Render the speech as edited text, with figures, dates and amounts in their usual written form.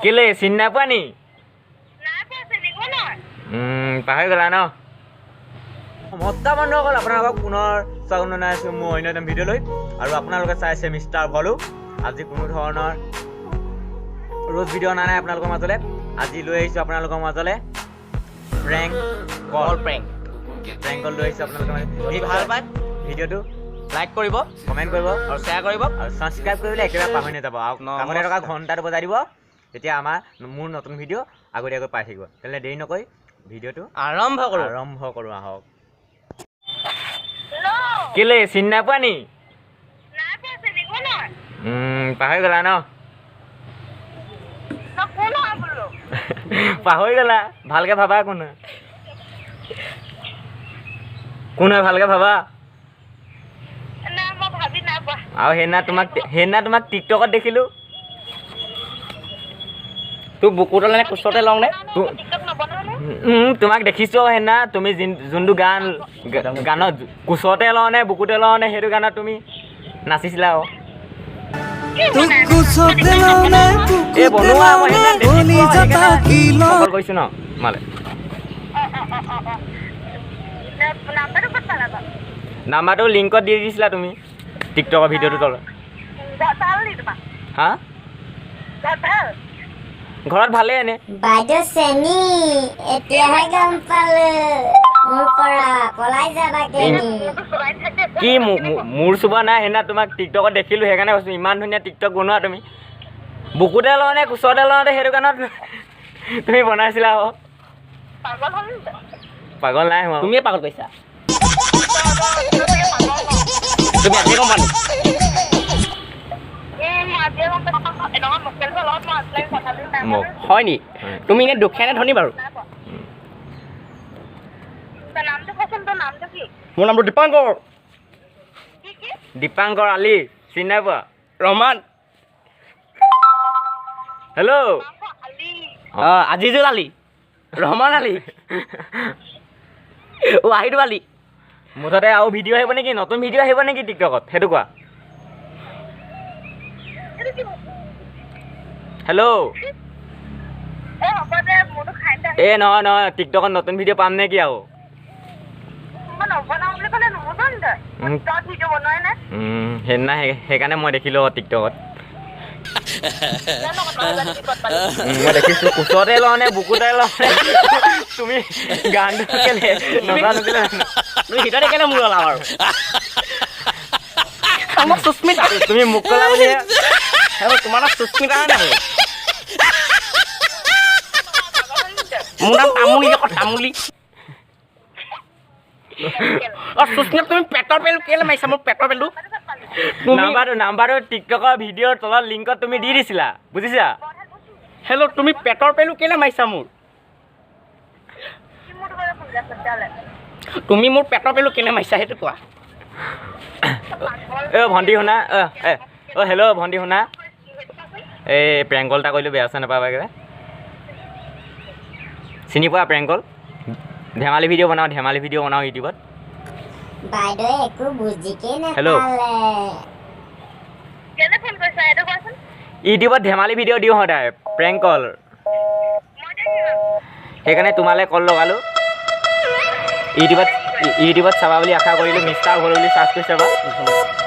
কেলে চিনি নাপোৱা নি পাহৰি গলা ন মস্তা বন্ধুসকল আপোনালোকক পুনৰ স্বাগতম জনাইছোঁ মোৰ অন্য এটা ভিডিঅ'লৈ আৰু আপোনালোকে চাইছে মিষ্টাৰ ভলু আজি কোনো ধৰণৰ ৰোজ ভিডিঅ' অনা নাই আপোনালোকৰ মাজলৈ আজি লৈ আহিছোঁ আপোনালোকৰ মাজলৈ প্ৰেংক কল লৈ আহিছোঁ আপোনালোকৰ মাজলৈ ভাল পায় ভিডিঅ'টো লাইক কৰিব কমেণ্ট কৰিব আৰু শ্বেয়াৰ কৰিব আৰু ছাবস্ক্ৰাইব কৰিবলৈ একেবাৰে পাহৰি নাযাব আৰু কামতে থকা ঘণ্টাটো বজাই দিব তেতিয়া আমাৰ মোৰ নতুন ভিডিঅ' আগতীয়াকৈ পাই থাকিব তেনে দেৰি নকৰি ভিডিঅ'টো আৰম্ভ কৰোঁ আহক কেলে চিনি নাপোৱা নি পাহৰি গলা ন পাহৰি গলা ভালকে ভাবা কোন হয় ভালকে ভাবা আৰু সেইদিনা তোমাক টিকটকত দেখিলো তোৰ বুকুতে নে কোচতে লওঁ নে তোমাক দেখিছো সেইদিনা তুমি যোনটো গানত কোচতে লওঁ নে বুকুতে লওঁ নে সেইটো গানত তুমি নাচিছিলা আৰু কৈছো ন মালে নাম্বাৰটো লিংকত দি দিছিলা তুমি টিকটকৰ ভিডিঅ'টো তলত হা ঘৰত ভালে এনে বাইদেউ চেনি এতিয়াহে গম পালো মোৰ পৰা পলাই যাবা কি মোৰ চুবা নাই সেইদিনা তোমাক টিকটকত দেখিলো সেইকাৰণে কৈছো ইমান ধুনীয়া টিকটক বনোৱা তুমি বুকুতে লওঁ নে কোচতে লওঁ নে সেইটো কাৰণত তুমি বনাইছিলা আকৌ পাগল নাই হোৱা তুমিয়ে পাগল কৈছা তুমি আজি গম পালো হয় নি তুমি এনে দুখীয়া নে ধনী বাৰু মোৰ নামটো দীপাংকৰ আলি চিনি নাই পোৱা ৰহমান হেল্ল' আজিজুল আলি ৰহমান আলি আহিদু আলি মুঠতে আৰু ভিডিঅ' আহিব নেকি নতুন ভিডিঅ' আহিব নেকি টিকটকত সেইটো কোৱা হেল্ল' নহয় টিকটকত নতুন ভিডিঅ' পাম নে কি আৰু সেইদিনা সেইকাৰণে মই দেখিলো টিকটকত মই দেখিছো কোচতে লওঁ নে বুকুতে লওঁ নে তুমি গানটো কেলে নজানো কেলে তুমি ভিতৰতে কেলে মোৰ ওলাম আৰু সুস্মিতা তুমি মোক ক'লা বুলি তোমাৰ নাম সুস্মিতা নাই মোৰ নাম তামুলী আকৌ তামুলী সুস্মিতা তুমি পেটৰ পেলু কেলে মাৰিছা মোৰ পেটৰ পেলু নাম্বাৰটো টিকটকৰ ভিডিঅ'ৰ তলত লিংকত তুমি দি দিছিলা বুজিছা হেল্ল' তুমি পেটৰ পেলু কেলে মাৰিছা মোৰ তুমি মোৰ পেটৰ পেলু কেলে মাৰিছা সেইটো কোৱা ভণ্টি শুনা হেল্ল' ভণ্টি শুনা এই প্ৰেংকল এটা কৰিলোঁ বেয়া আছে নাপাবা একেবাৰে চিনি পোৱা প্ৰেংকল ধেমালি ভিডিঅ' বনাওঁ ইউটিউবত বাইদেউ একো বুজিকে হেল্ল' ইউটিউবত ধেমালি ভিডিঅ' দিওঁ সদায় প্ৰেংকল সেইকাৰণে তোমালৈ কল লগালোঁ ইউটিউবত চাবা বুলি আশা কৰিলোঁ মিষ্টাৰ ভলু বুলি চাৰ্চ কৰি চাবা